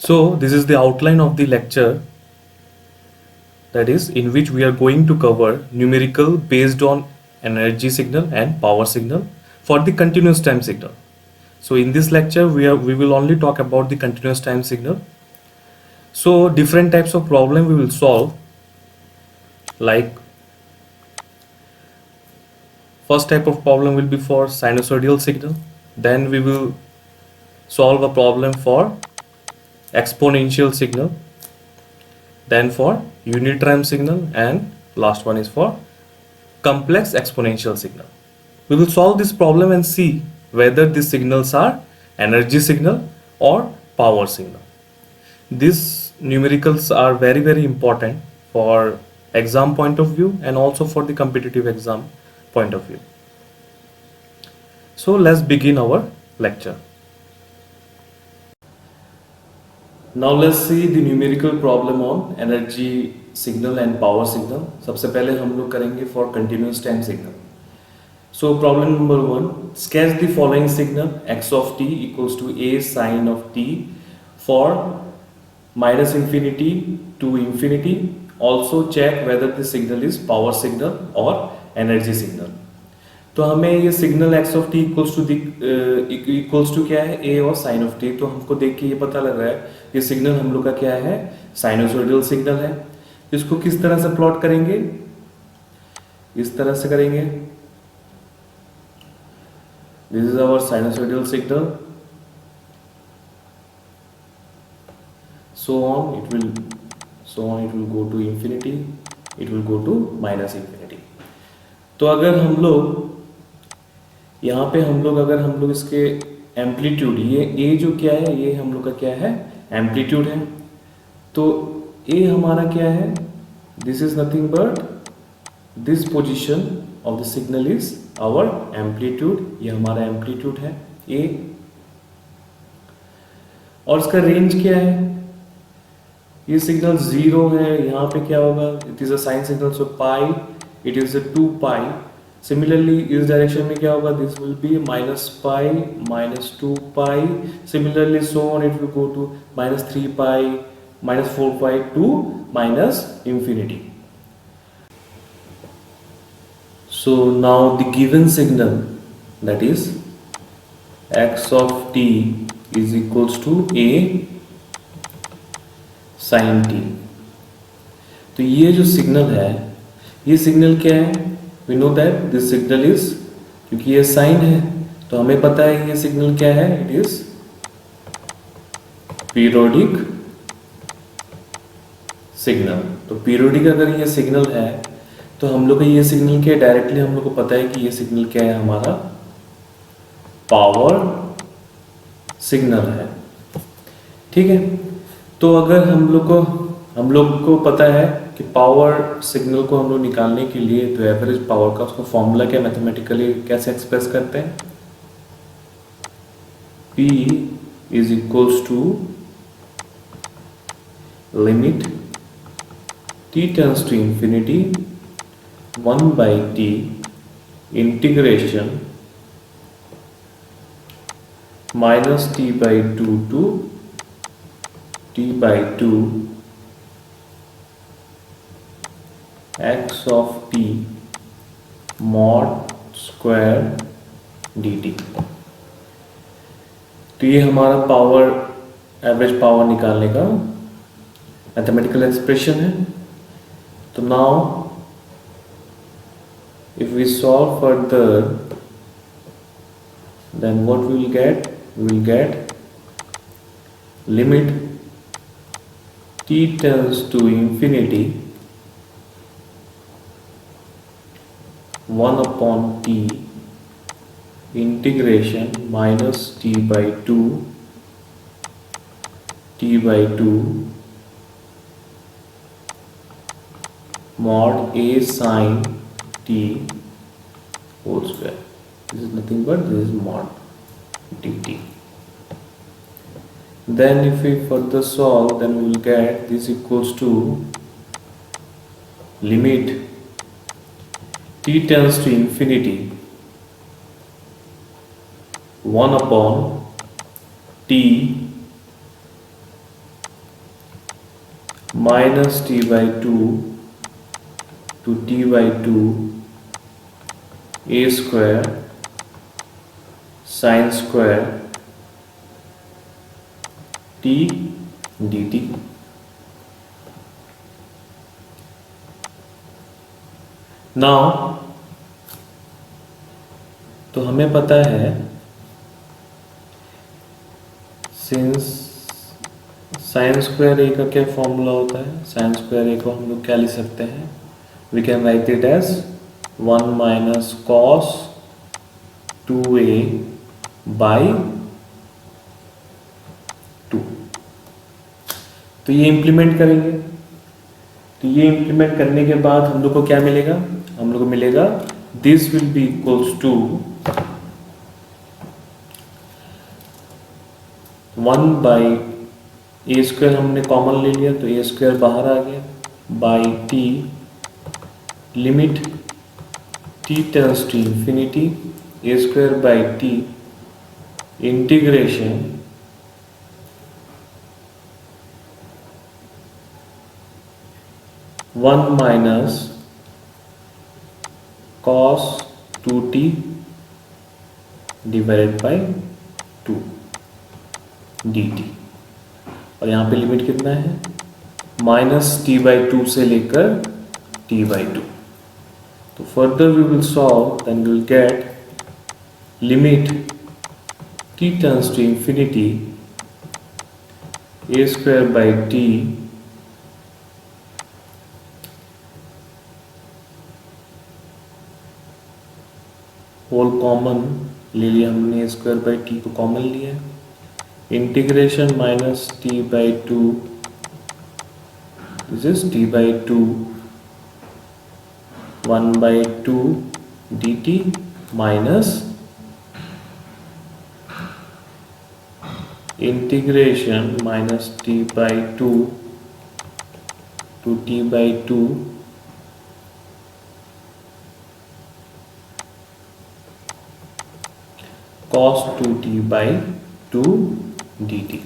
So this is the outline of the lecture, that is in which we are going to cover numerical based on energy signal and power signal for the continuous time signal. So in this lecture we will only talk about the continuous time signal. So different types of problem we will solve, like first type of problem will be for sinusoidal signal, then we will solve a problem for exponential signal, then for unit time signal, and last one is for complex exponential signal. We will solve this problem and see whether these signals are energy signal or power signal. These numericals are very important for exam point of view and also for the competitive exam point of view. So let's begin our lecture. Now let's see the numerical problem on energy signal and power signal. सबसे पहले हम लोग करेंगे for continuous time signal. So problem number 1, sketch the following signal x of t equals to a sine of t for minus infinity to infinity. Also check whether the signal is power signal or energy signal. तो हमें ये signal x of t equals to क्या है, a और sign of t. तो हमको देख के ये पता लग रहा है ये सिग्नल हम लोग का क्या है, साइनोसॉइडल सिग्नल है. इसको किस तरह से प्लॉट करेंगे, इस तरह से करेंगे. This is our sinusoidal signal. so on it will go to infinity, it will go to minus infinity. तो अगर हम लोग यहाँ पे अगर हम लोग इसके एम्पलीट्यूड, ये ए जो क्या है, ये हम लोग का क्या है, एम्पलीट्यूड है. तो ए हमारा क्या है, this is nothing but this position of the signal is our amplitude. ये हमारा एम्पलीट्यूड है ए. और इसका रेंज क्या है, ये सिग्नल 0 है, यहाँ पे क्या होगा, it is a sine signal, so pi it is a 2 pi. Similarly इस डायरेक्शन में क्या होगा, this will be minus pi minus 2 pi. Similarly so on it will go to minus 3 pi minus 4 pi to minus infinity. So now the given signal, that is x of t is equals to a sin t. तो ये जो signal है, ये signal क्या है, we know that this signal is, क्योंकि ये sign है तो हमें पता है ये सिग्नल क्या है, इट इज पीरियोडिक सिग्नल. तो पीरियोडिक अगर ये सिग्नल है तो हम लोग का ये सिग्नल क्या है, डायरेक्टली हम लोग को पता है कि ये सिग्नल क्या है, हमारा पावर सिग्नल है. ठीक है. तो अगर हम लोग को पता है कि पावर सिग्नल को हम लोग निकालने के लिए, तो एवरेज पावर का उसका फॉर्मूला क्या, मैथमेटिकली कैसे एक्सप्रेस करते हैं, P is equals to limit t tends to infinity 1/t integration minus t/2 to t/2 x of t mod square dt. तो ये हमारा पावर, एवरेज पावर निकालने का मैथमेटिकल एक्सप्रेशन है. तो now if we solve further, then what we will get limit t tends to infinity 1/t integration minus t/2 mod a sin t whole square. This is nothing but this is mod dt. Then if we further solve, then we will get this equals to limit t tends to infinity 1/t minus t by 2 to t by 2 a square sin square t dt. Now तो हमें पता है since sine square ए का क्या formula होता है, sine square ए को हम लोग क्या लिख सकते हैं, we can write it as 1 minus cos 2a by 2. तो ये इम्प्लीमेंट करेंगे, तो ये इम्प्लीमेंट करने के बाद हम लोग को क्या मिलेगा, हम लोग को मिलेगा this will be equals to 1 by A square हमने कॉमन ले लिया तो ए स्क्वायर बाहर आ गया by T limit T tends to infinity A square by T integration one minus cos 2t divided by 2 dt. और यहाँ पे लिमिट कितना है, माइनस टी बाई 2 से लेकर t बाई 2. तो further we will solve, then we will get limit t tends to infinity a square by t whole common ले लिया हमने, a स्क्वायर बाई t को कॉमन लिया, integration minus t by 2, this is t by 2 1 by 2 dt minus integration minus t by 2 to t by 2 cos 2t by 2 dt.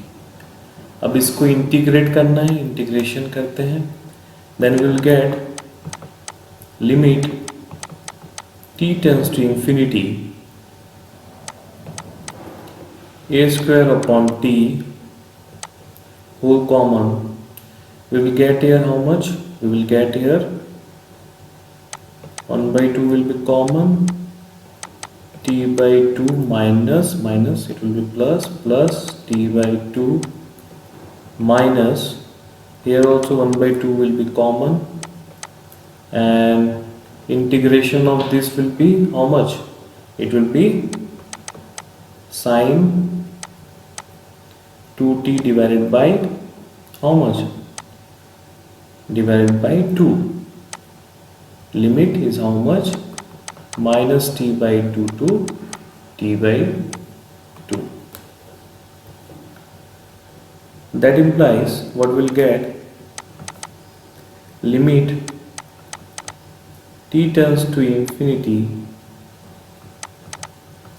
अब इसको integrate करना है, integration करते हैं, then we will get limit t tends to infinity a square upon t whole common, we will get here how much, we will get here 1 by 2 will be common, t by 2 minus minus it will be plus plus t by 2 minus here also 1 by 2 will be common, and integration of this will be how much, it will be sin 2t divided by how much, divided by 2, limit is how much, minus t by 2 to t by 2. That implies what we'll get, limit t tends to infinity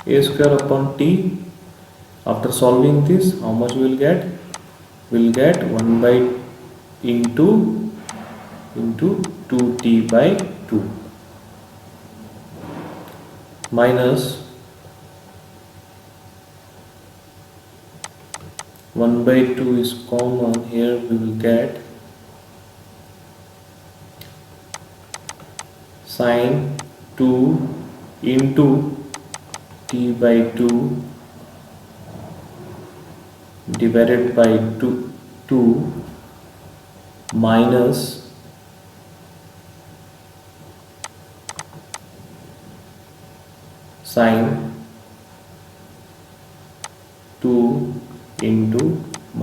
a square upon t. After solving this, how much we will get, we'll get 1 by into 2t by 2 minus 1 by 2 is common, here we will get sin 2 into t by 2 divided by 2 minus sin 2 into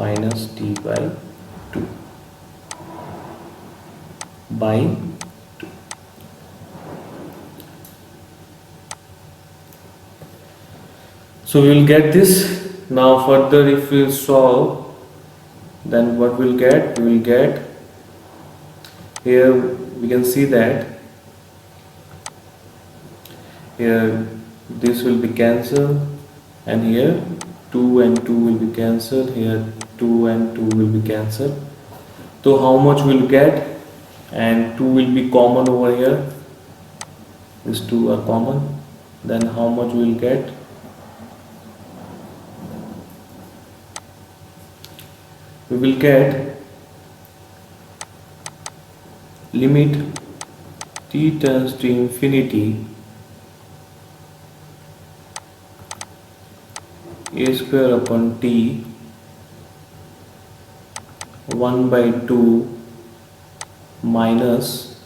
minus t by 2 by 2. So we will get this. Now further if we solve, then what we'll get, we will get here, we can see that here this will be cancelled, and here 2 and 2 will be cancelled, here 2 and 2 will be cancelled. So how much we'll get, and 2 will be common over here, these two are common, then how much we'll get, we will get limit t tends to infinity a square upon t 1 by 2 minus,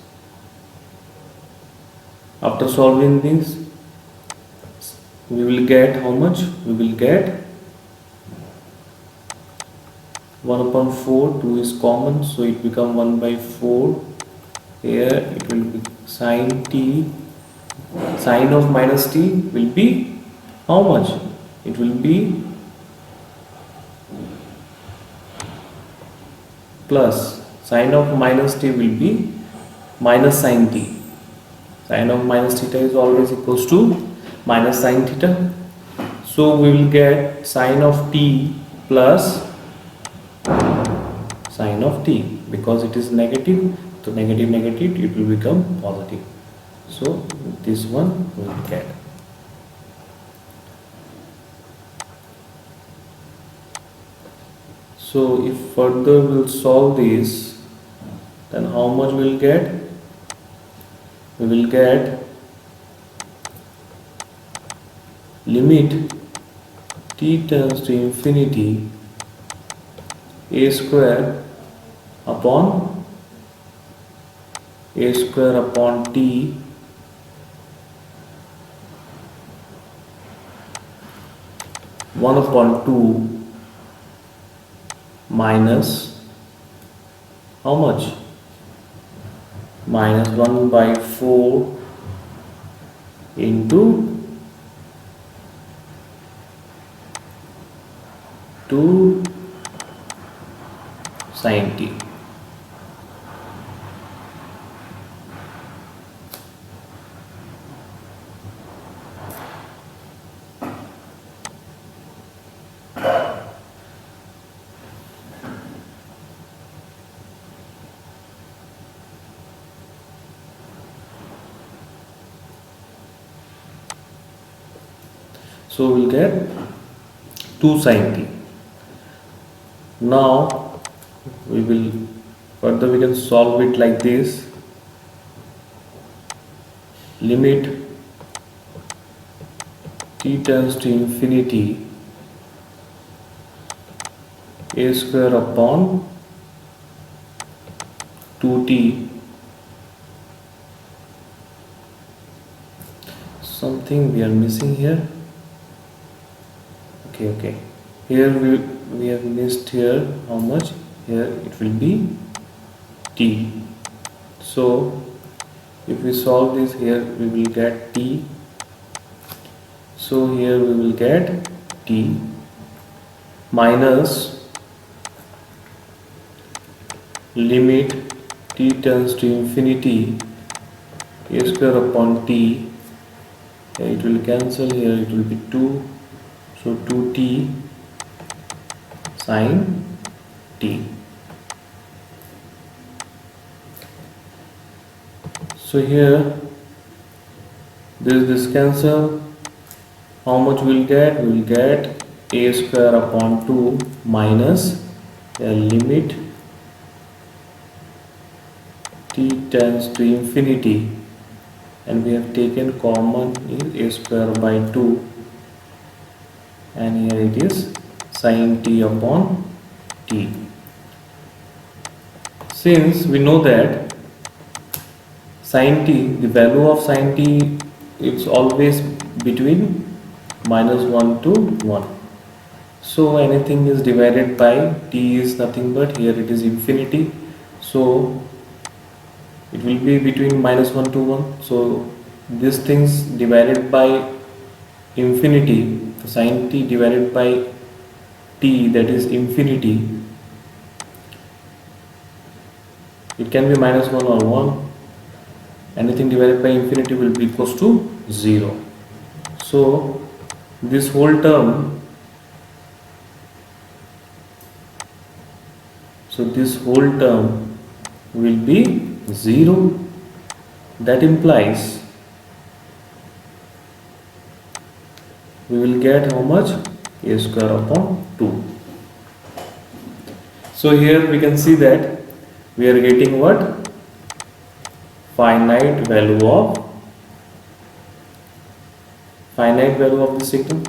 after solving this we will get how much, we will get 1 upon 4, 2 is common, so it become 1 by 4. Here it will be sine t, sine of minus t will be how much, it will be plus, sine of minus t will be minus sine t. Sine of minus theta is always equals to minus sine theta. So we will get sine of t plus sine of t, because it is negative, so negative negative it will become positive. So this one we will get. So if further we'll solve this, then how much we'll get, we will get limit t tends to infinity a square upon t 1 upon 2 minus how much, minus 1 by 4 into 2 sin t. So we'll get 2 sin t. Now we will further, we can solve it like this. Limit t tends to infinity a square upon 2t. Something we are missing here. Okay, here we have missed here how much, here it will be t. So if we solve this, here we will get t, so here we will get t minus limit t tends to infinity a square upon t. Here it will cancel, here it will be 2, so 2t sin t. So here this cancel, how much we'll get, we will get a square upon 2 minus a limit t tends to infinity, and we have taken common is a square by 2, and here it is sin t upon t. Since we know that sin t, the value of sin t, it's always between minus 1 to 1. So anything is divided by t is nothing but, here it is infinity, so it will be between minus 1 to 1. So these things divided by infinity, sin t divided by t, that is infinity, it can be minus 1 or 1. Anything divided by infinity will be equals to 0. So this whole term So this whole term will be 0. That implies we will get how much? A square upon 2. So here we can see that we are getting what? Finite value of the signal.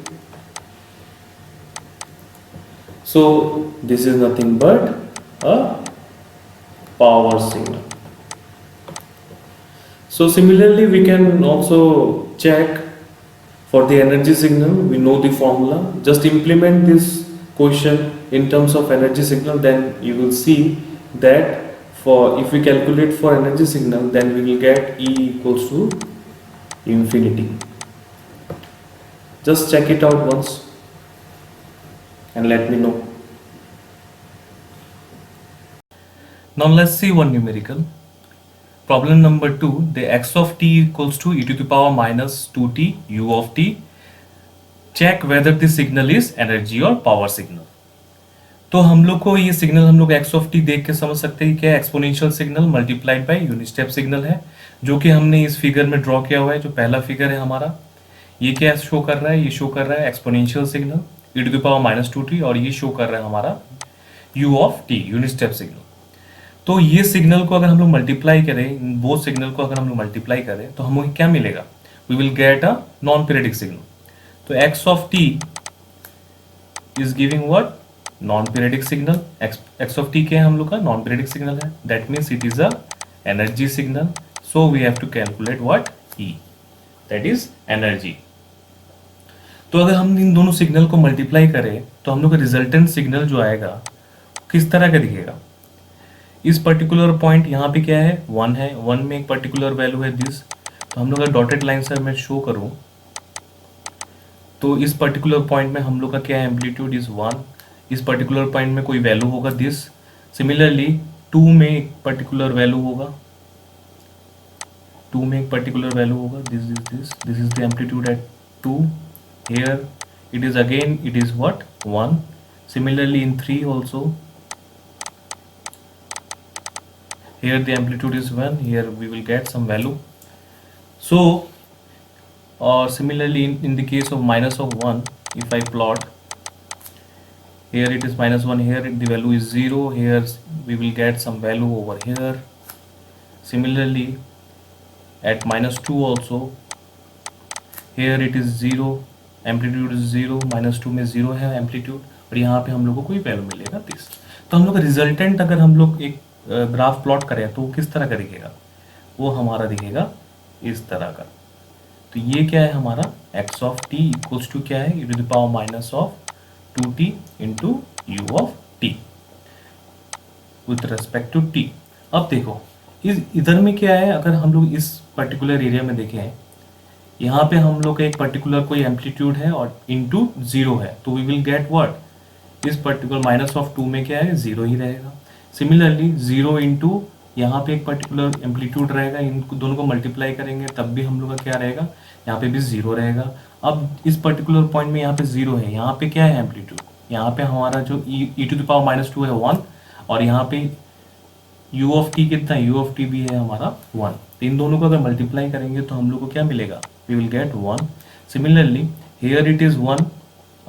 So this is nothing but a power signal. So similarly we can also check for the energy signal. We know the formula. Just implement this question in terms of energy signal, then you will see that if we calculate for energy signal, then we will get E equals to infinity. Just check it out once and let me know. Now let's see one numerical. Problem number 2, the x of t equals to e to the power minus 2t u of t. Check whether the signal is energy or power signal. तो हम लोग को ये signal हम लोग x of T देख के समझ सकते हैं क्या exponential signal multiplied by unit step signal है, जो कि हमने इस फिगर में ड्रॉ किया हुआ है। जो पहला फिगर है हमारा, ये क्या शो कर रहा है? ये शो कर रहा है exponential signal e to the power minus 2t, और ये शो कर रहा है हमारा u of t unit step signal. तो ये सिग्नल को अगर हम लोग मल्टीप्लाई करें, वो सिग्नल को अगर हम लोग मल्टीप्लाई करें तो हमें क्या मिलेगा? We will get a non periodic signal. तो x of t is giving what? Non periodic signal. x of t क्या है हम लोग का? नॉन पीरियडिक सिग्नल है। That means it is a energy signal. So we have to calculate what? E, that is energy. तो अगर हम इन दोनों सिग्नल को मल्टीप्लाई करें तो हम लोग का रिजल्टेंट सिग्नल जो आएगा किस तरह का दिखेगा? इस पर्टिकुलर पॉइंट यहाँ पे क्या है? 1 है। 1 में एक पर्टिकुलर वैल्यू है दिस। तो हम लोग का डॉटेड लाइन से मैं शो करूँ तो इस पर्टिकुलर पॉइंट में हम लोग का क्या है? Amplitude is 1। इस पर्टिकुलर पॉइंट में कोई वैल्यू होगा दिस। सिमिलरली 2 में एक पर्टिकुलर वैल्यू होगा, 2 में एक पर्टिकुलर वैल्यू होगा, this is the amplitude at 2। Here it is again it is what? 1। Similarly in 3 also, here the amplitude is 1, here we will get some value. So or similarly in the case of minus of 1, if I plot, here it is minus 1, here the value is 0, here we will get some value over here. Similarly at minus 2 also, here it is 0, amplitude is 0, minus 2 में 0 है amplitude, और यहाँ पे हम लोग को कोई value मिलेगा दिस। तो हम लोग का रिजल्टेंट अगर हम लोग एक ग्राफ प्लॉट करें तो किस तरह का दिखेगा? वो हमारा दिखेगा इस तरह का। तो ये क्या है हमारा? x of t equals to क्या है? e to the power minus of 2t into u of t with respect to t। अब देखो इधर में क्या है? अगर हम लोग इस पर्टिकुलर एरिया में देखें, यहाँ पे हम लोग का एक पर्टिकुलर कोई एम्पलीट्यूड है और इनटू 0 है, तो वी विल गेट व्हाट? इस पर्टिकुलर माइनस ऑफ 2 में क्या है? 0 ही रहेगा। सिमिलरली 0 इंटू यहाँ पे एक पर्टिकुलर एम्पलीट्यूड रहेगा, इन दोनों को मल्टीप्लाई करेंगे तब भी हम लोग का क्या रहेगा? यहाँ पे भी 0 रहेगा। अब इस पर्टिकुलर पॉइंट में यहाँ पे 0 है, यहाँ पे क्या है एम्पलीट्यूड? यहाँ पे हमारा जो e to the power minus 2 है 1, और यहाँ पे u ऑफ t कितना है? u ऑफ t भी है हमारा 1। तो इन दोनों को अगर मल्टीप्लाई करेंगे तो हम लोग को क्या मिलेगा? We will get 1। Similarly here it is 1।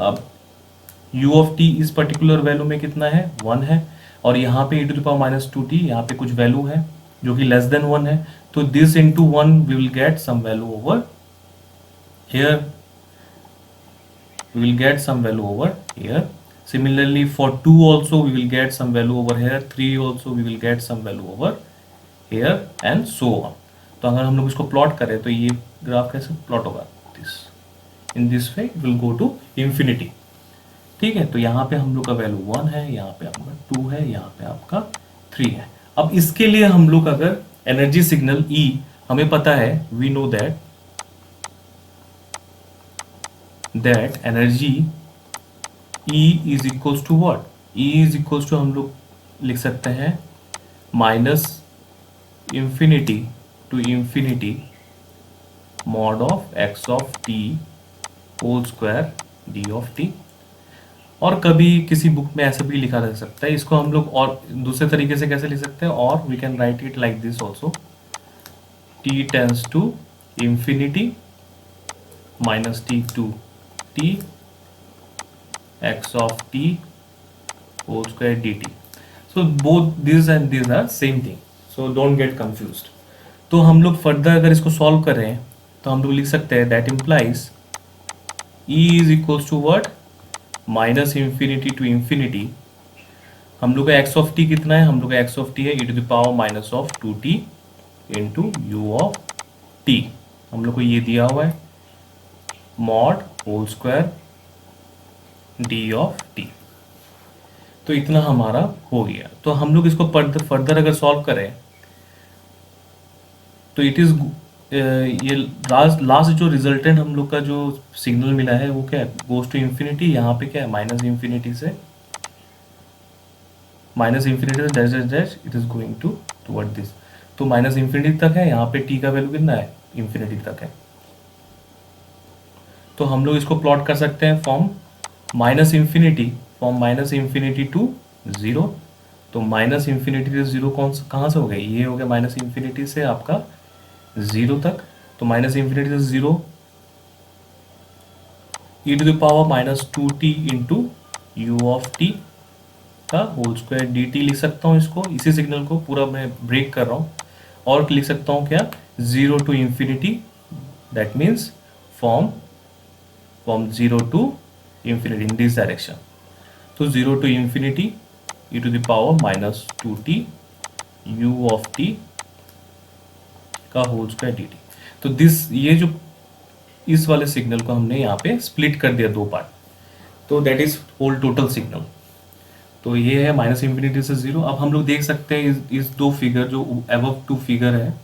अब u ऑफ t इस पर्टिकुलर वैल्यू में कितना है? 1 है, और यहाँ पे e to the power minus 2t, यहाँ पे कुछ वैल्यू है जो कि लेस देन 1 है। तो this into 1 we will get some value over here, we will get some value over here. Similarly for 2 also we will get some value over here, 3 also we will get some value over here and so on. तो अगर हम लोग इसको plot करें तो ये graph कैसे plot होगा? This in this way will go to infinity. ठीक है, तो यहाँ पे हम लोग का वैल्यू 1 है, यहाँ पे आपका 2 है, यहाँ पे आपका 3 है। अब इसके लिए हम लोग अगर एनर्जी सिग्नल E हमें पता है, we know that energy E is equals to what? E is equals to हम लोग लिख सकते हैं minus infinity to infinity mod of x of t whole square d of t। और कभी किसी बुक में ऐसा भी लिखा रह सकता है। इसको हम लोग और दूसरे तरीके से कैसे लिख सकते हैं, और we can write it like this also, t tends to infinity minus t to t x of t whole square dt। So both this and this are same thing, so don't get confused. तो हम लोग further अगर इसको solve करें तो हम लोग लिख सकते हैं that implies e is equals to what, minus infinity to infinity. हम लोग का एक्स ऑफ टी कितना है, हम लोग का एक्स ऑफ टी है e to the power minus of two t into u of t. हम लोग को ये दिया हुआ है mod whole square d of t. तो इतना हमारा हो गया। तो हम लोग इसको फर्दर अगर सॉल्व करें तो इट इज ये लास्ट जो रिजल्टेंट हम लोग का जो सिग्नल मिला है वो क्या है, गोज टू इंफिनिटी। यहाँ पे क्या है, माइनस इंफिनिटी से dash dash dash it is going to toward this. तो माइनस इंफिनिटी तक है, यहाँ पे टी का वैल्यू कितना है, इंफिनिटी तक है। तो हम लोग इसको प्लॉट कर सकते हैं from minus infinity to zero. तो माइनस इंफिनिटी से जीरो कहाँ से हो गया, ये हो गया माइनस इंफिनिटी से आपका जीरो तक। तो माइनस इंफिनिटी से zero e to the power minus two t into u of t का होल स्क्वायर डी टी लिख सकता हूँ। इसको इसी सिग्नल को पूरा मैं ब्रेक कर रहा हूँ और लिख सकता हूँ क्या, zero to infinity, that means from zero to infinity in this direction. तो zero to infinity e to the power minus two t u of t का होल स्क्वायर डी टी। तो ये जो इस वाले सिग्नल को हमने यहाँ पे स्प्लिट कर दिया दो पार्ट, तो that is whole total signal. तो ये है माइनस इंफिनिटी से जीरो। अब हम लोग देख सकते हैं इस दो फिगर जो अबव टू फिगर है,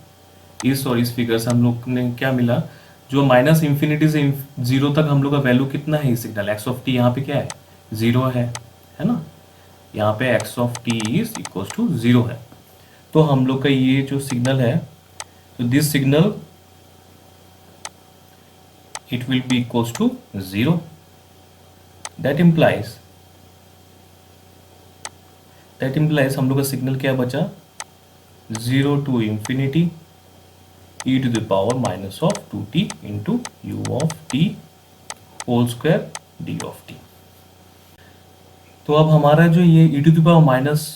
इस और इस फिगर से हम लोग ने क्या मिला, जो माइनस इंफिनिटी से जीरो तक हम लोग का वैल्यू कितना है, इस सिग्नल एक्स ऑफ टी यहाँ पे क्या है, जीरो है ना। यहाँ पे x of t is equal to zero है। तो हम लोग का ये जो सिग्नल है, तो this signal it will be equals to 0. that implies हम लोग का सिग्नल क्या बचा, 0 to infinity e to the power minus of 2t into u of t whole square d of t। तो अब हमारा जो ये e to the power minus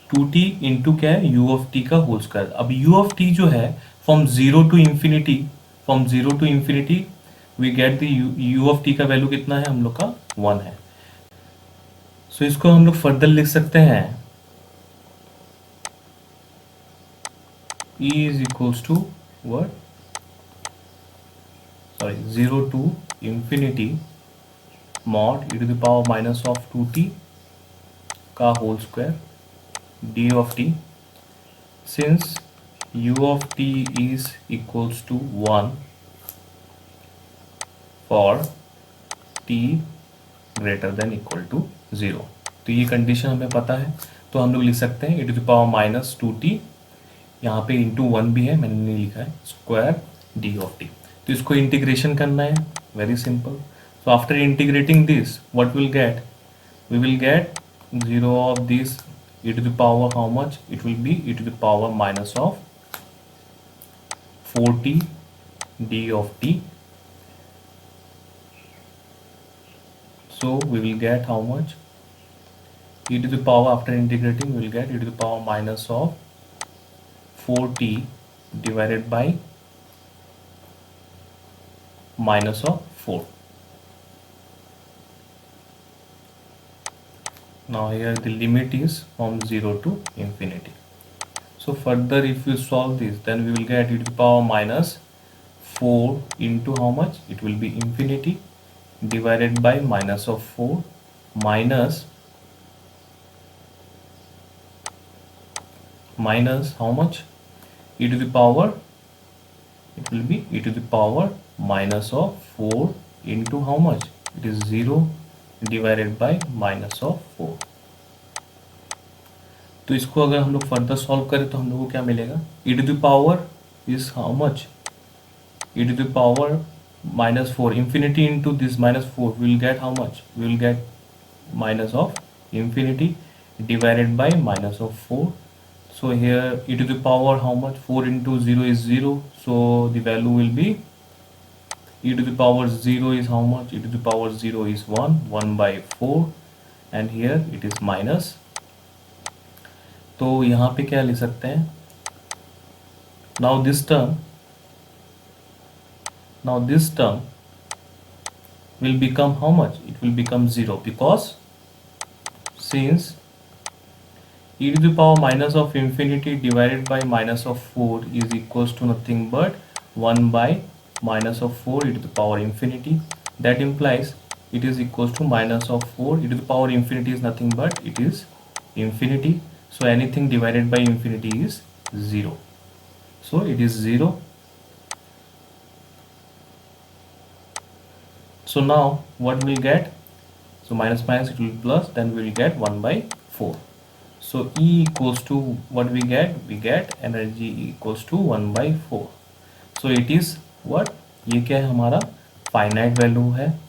2t into क्या है, u of t का होल स्क्वायर। अब u of t जो है from zero to infinity we get the u of t का वैल्यू कितना है, हम लोग का 1 है। सो इसको हम लोग फर्दर लिख सकते हैं, e is equals to what, sorry zero to infinity mod e to the power minus of 2t का whole square d of t। Since u of t is equals to 1 for t greater than equal to 0। तो ये condition हमें पता है, तो हम लोग लिख सकते हैं e to the power minus two t, यहाँ पे इंटू 1 भी है, मैंने नहीं लिखा है, स्क्वायर d ऑफ t। तो इसको इंटीग्रेशन करना है, very simple. So after integrating this what will get, we will get 0 of this e to the power how much, it will be e to the power minus of 4t d of t। So we will get how much, e to the power, after integrating we will get e to the power minus of 4t divided by minus of 4. Now here the limit is from 0 to infinity. So further if you solve this, then we will get e to the power minus 4 into how much, it will be infinity divided by minus of 4 minus how much, e to the power, it will be e to the power minus of 4 into how much, it is 0 divided by minus of 4। तो इसको अगर हम लोग further solve करें तो हम लोग को क्या मिलेगा, e to the power is how much, e to the power minus 4 infinity into this minus 4 we will get how much, we will get minus of infinity divided by minus of 4. So here e to the power how much? 4 into 0 is 0. So the value will be e to the power 0 is how much? E to the power 0 is 1 by 4, and here it is minus. तो यहाँ पे क्या लिख सकते हैं? Now this term will become how much? It will become 0, because since e to the power minus of infinity divided by minus of 4 is equals to nothing but 1 by minus of 4 e to the power infinity. That implies it is equals to minus of 4 e to the power infinity is nothing but it is infinity. So anything divided by infinity is 0. So it is 0. So now what we'll get? So minus minus it will be plus, then we will get 1 by 4. So E equals to what we get? We get energy equals to 1 by 4. So it is what? ये क्या है? हमारा finite value है,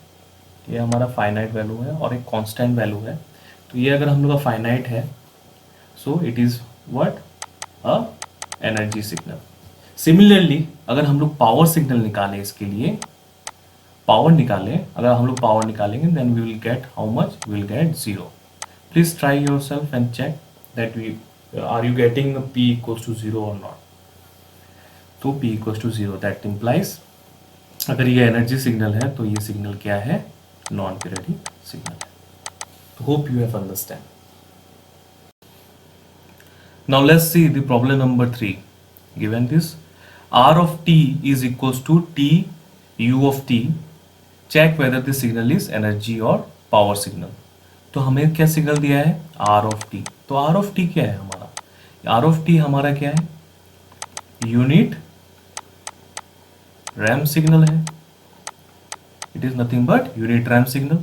ये हमारा finite value है और एक कांस्टेंट वैल्यू है. तो ये अगर हम लोग का फाइनाइट है, so it is what? A energy signal. Similarly अगर हम लोग पावर सिग्नल निकालें, इसके लिए पावर निकालें, अगर हम लोग पावर निकालेंगे, then we will get how much? We will get 0. Please try yourself and check that are you getting P equals to 0 or not. तो P equals to 0, that implies अगर ये एनर्जी सिग्नल है तो ये signal क्या है? Non periodic signal है. तो hope you have understand. Now let's see the problem number 3. Given this, R of t is equals to t u of t. Check whether the signal is energy or power signal. तो हमें क्या signal दिया है? R of t. तो R of t क्या है हमारा? R of t हमारा क्या है? यूनिट रैम्प सिग्नल है. It is nothing but unit ramp signal.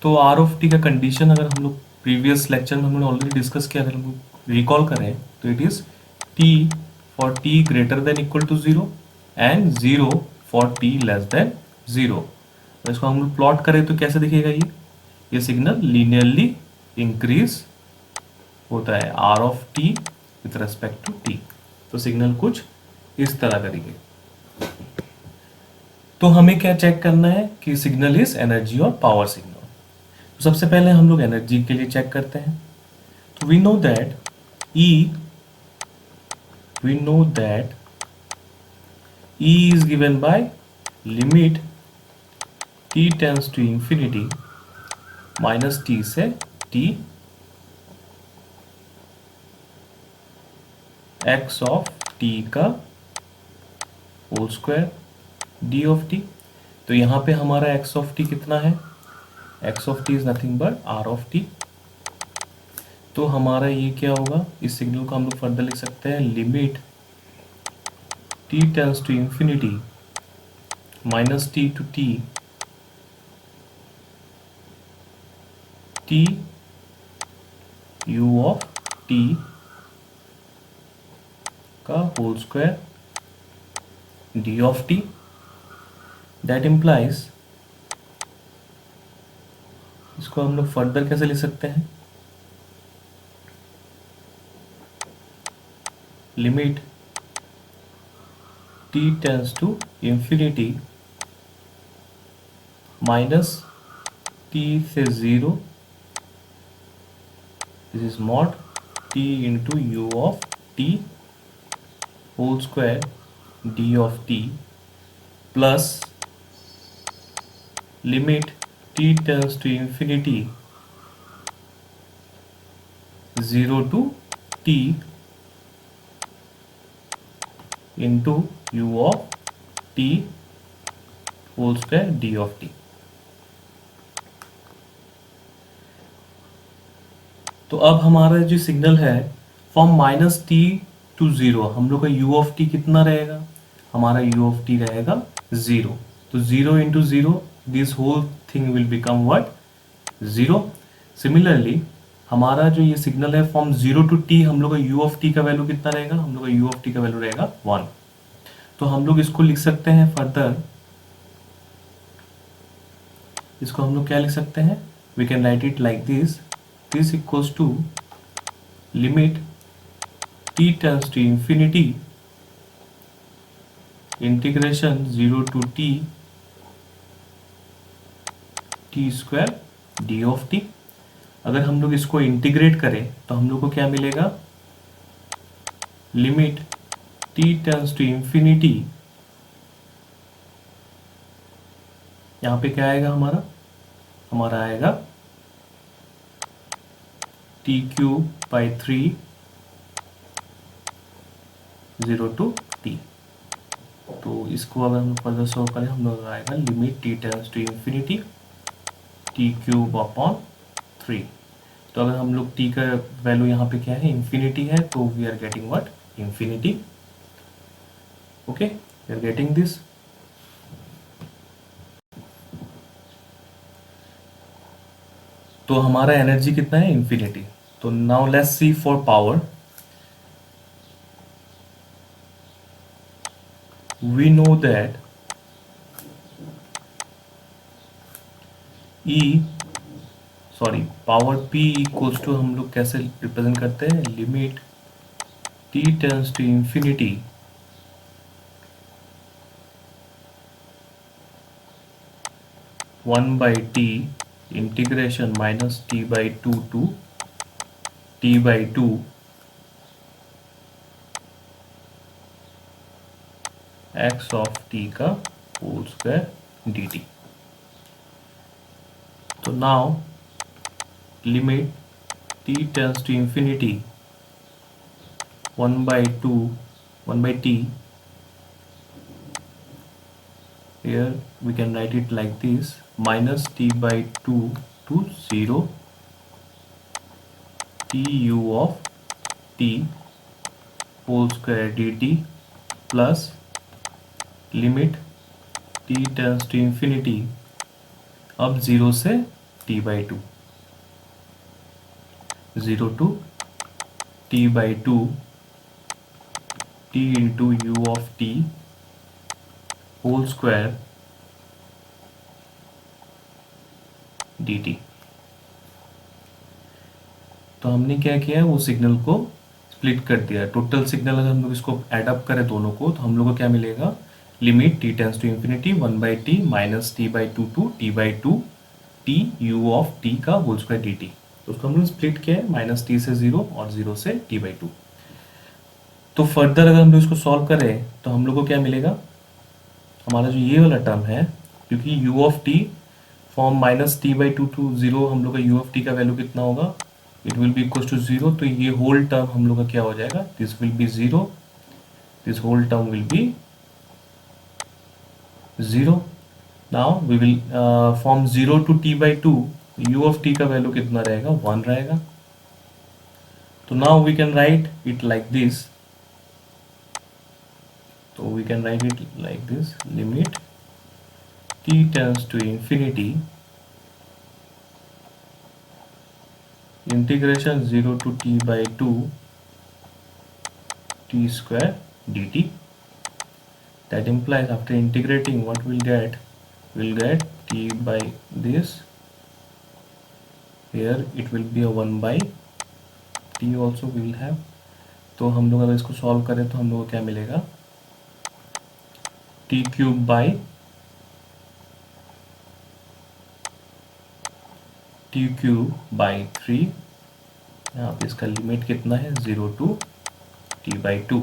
तो R of t का कंडीशन अगर हम लोग प्रीवियस लेक्चर में हमने ऑलरेडी डिस्कस किया, अगर हम लोग रिकॉल करें तो it is t for t greater than equal to 0 and 0 for t less than 0. तो इसको हम लोग प्लॉट करें तो कैसे दिखेगा? ये सिग्नल लीनियरली इंक्रीज होता है R of t with respect to t. तो सिग्नल कुछ इस तरह का दिखेगा. तो हमें क्या चेक करना है कि सिग्नल इज एनर्जी और पावर सिग्नल. तो सबसे पहले हम लोग एनर्जी के लिए चेक करते हैं. तो we know that E is given by limit t tends to infinity minus t से t x ऑफ t का whole square d of t. तो यहाँ पे हमारा x ऑफ t कितना है? x of t is nothing but r of t. तो हमारा ये क्या होगा? इस सिग्नल को हम लोग फर्दर लिख सकते हैं limit t tends to infinity minus t to t t u of t का whole square d of t. That implies, इसको हम लोग फर्दर कैसे लिख सकते हैं? Limit t tends to infinity minus t से 0, this is mod t into u of t whole square d of t plus limit t tends to infinity 0 to t into u of t whole square d of t. तो अब हमारा जो signal है from minus T to 0, हम लोग का u of T कितना रहेगा? हमारा u ऑफ टी रहेगा 0. तो 0 into 0, this whole thing will become what? 0. Similarly हमारा जो ये सिग्नल है फ्रॉम 0 टू t, हम लोग का u ऑफ टी का वैल्यू कितना रहेगा? हम लोग का u ऑफ टी का वैल्यू रहेगा 1. तो हम लोग इसको लिख सकते हैं फर्दर, इसको हम लोग क्या लिख सकते हैं? we can write it like this equals to limit t tends to infinity integration 0 to t square d of T. अगर हम लोग इसको इंटीग्रेट करें तो हम लोग को क्या मिलेगा, limit t tends to infinity, यहां पे क्या आएगा हमारा आएगा t cube by 3 0 to t. तो इसको अगर हम फर्दर सॉल्व करें हम लोग आएगा limit t tends to infinity t cube upon 3। तो अगर हम लोग t का वैल्यू यहाँ पे क्या है, इंफिनिटी है, तो we are getting what, infinity. Okay, we are getting this. तो हमारा एनर्जी कितना है, इंफिनिटी। तो now let's see for power. We know that power P equals to, हम लोग कैसे रिप्रेजेंट करते हैं, limit t tends to infinity one by T integration minus t by two to t by two x of t का whole square d t. तो now limit t tends to infinity 1 by t, here we can write it like this, minus t by 2 to 0 t u of t whole square dt plus limit t tends to infinity, अब 0 से t by 2, 0 to t by 2 t into u of t whole square dt। तो हमने क्या किया है, वो signal को split कर दिया। टोटल सिग्नल अगर हम लोग इसको एड अप करें दोनों को, तो हम लोग को क्या मिलेगा, limit t tends to infinity 1 by t minus t by two to t by two t u of t का होल स्क्वायर डी टी। तो उसको हम लोग स्प्लिट किया है, माइनस टी से 0 और 0 से टी बाई टू। तो फर्दर अगर हम लोग इसको सॉल्व करें तो हम लोग को क्या मिलेगा, हमारा जो ये वाला टर्म है, क्योंकि u of t from minus t by two to 0, हम लोग का u ऑफ टी का वैल्यू कितना होगा, it will be equal to 0। तो ये होल टर्म हम लोग का क्या हो जाएगा, this will be 0, this whole term will be 0। Now we will from 0 to t by two u of t का वैल्यू कितना रहेगा, 1 रहेगा। तो now we can write it like this, तो we can write it like this, limit t tends to infinity integration 0 to t by 2 t square dt। That implies after integrating what we'll get t by this, here it will be a 1 by t also we will have। तो हम लोग अगर इसको solve करें तो हम लोग को क्या मिलेगा, t cube by T cube by 3, यहाँ पे इसका लिमिट कितना है, 0 टू t बाई 2।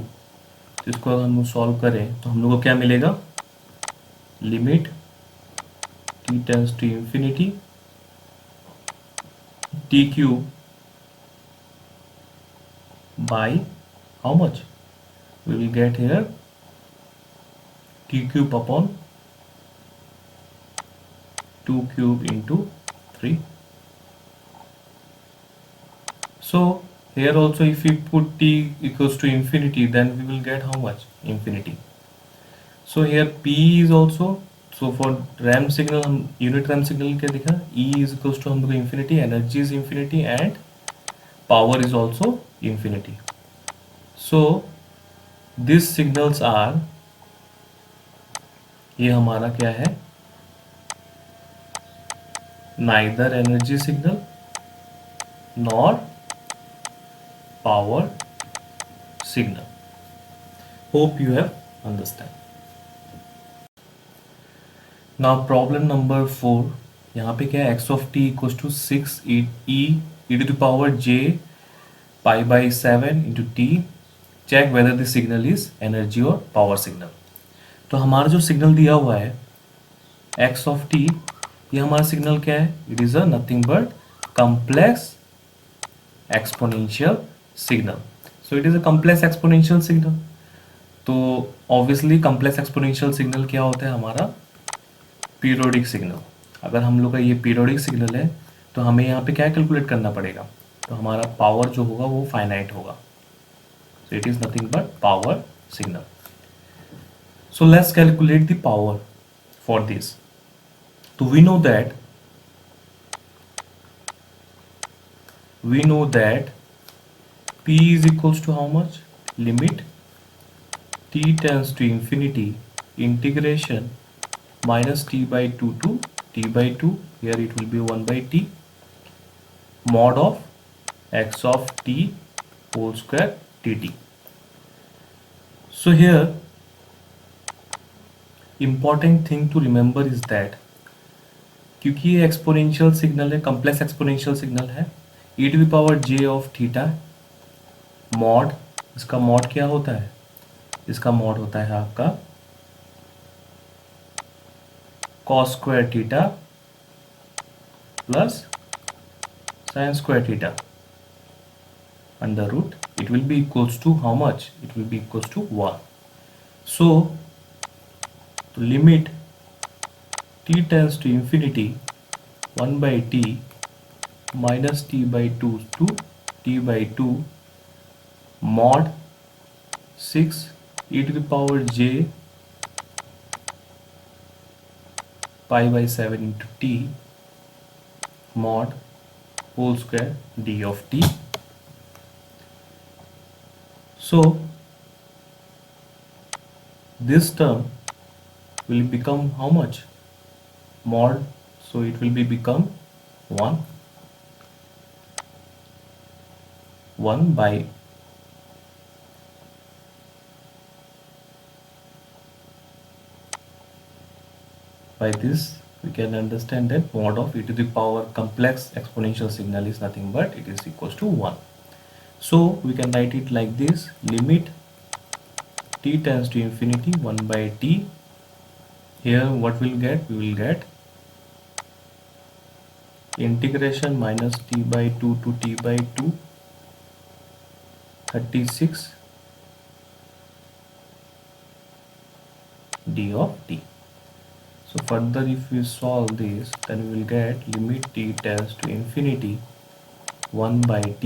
तो इसको अगर हम सॉल्व करें तो हम लोग को क्या मिलेगा, limit t tends to infinity t cube by how much, we will get here t cube upon 2 cube into 3। So here also if we put t equals to infinity, then we will get how much, infinity। So here p is also, so for RAM signal हम unit RAM signal क्या दिखा, E is equals to हम लोग infinity, energy is infinity and power is also infinity। So these signals are, ये हमारा क्या है, neither energy signal nor power signal. Hope you have understand. Now problem number 4, यहाँ पे क्या है, x of t equals to 6 e to the power j pi by 7 into t. Check whether the signal is energy or power signal. तो हमारा जो signal दिया हुआ है x of t, ये हमारा सिग्नल क्या है, it is a nothing but complex exponential signal. So it is a complex exponential signal. तो obviously complex exponential signal क्या होता है, हमारा पीरियोडिक सिग्नल. अगर हम लोग का ये पीरियोडिक सिग्नल है तो हमें यहाँ पे क्या कैलकुलेट करना पड़ेगा, तो हमारा पावर जो होगा वो फाइनाइट होगा. So it is nothing but power signal. So let's calculate the power for this. So we know that P is equals to how much? Limit t tends to infinity integration minus t by 2 to t by 2. Here it will be 1 by t mod of x of t whole square dt. So here important thing to remember is that क्योंकि ये exponential signal है, complex exponential signal है, e to the power j of theta mod, इसका mod क्या होता है, इसका mod होता है आपका cos square theta plus sin square theta under root. It will be equals to how much, it will be equals to 1. So limit t tends to infinity 1 by t minus t by 2 to t by 2 mod 6 e to the power j pi by 7 into t mod whole square d of t. So this term will become how much, mod, so it will be become 1 by this we can understand that mod of e to the power complex exponential signal is nothing but it is equals to 1. So we can write it like this, limit t tends to infinity 1 by t. Here what we'll get, we will get integration minus t by 2 to t by 2 36 d of t. So further if we solve this, then we will get limit t tends to infinity 1 by t.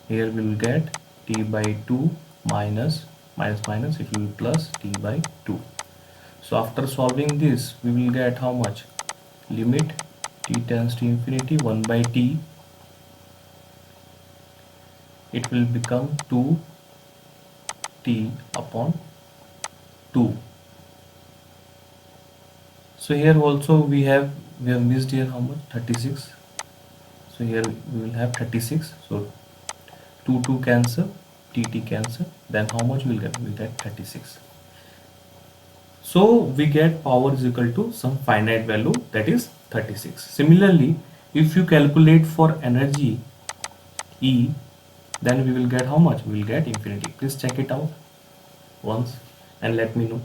Here we will get t by 2 minus minus, it will be plus t by 2. So after solving this, we will get how much, limit t tends to infinity 1 by t, it will become 2t upon 2. So here also we have missed here how much, 36. So here we will have 36. So 2 cancel, t cancel, then how much we will get, we will get 36. So we get power is equal to some finite value, that is 36. Similarly, if you calculate for energy E, then we will get how much, we will get infinity. Please check it out once and let me know.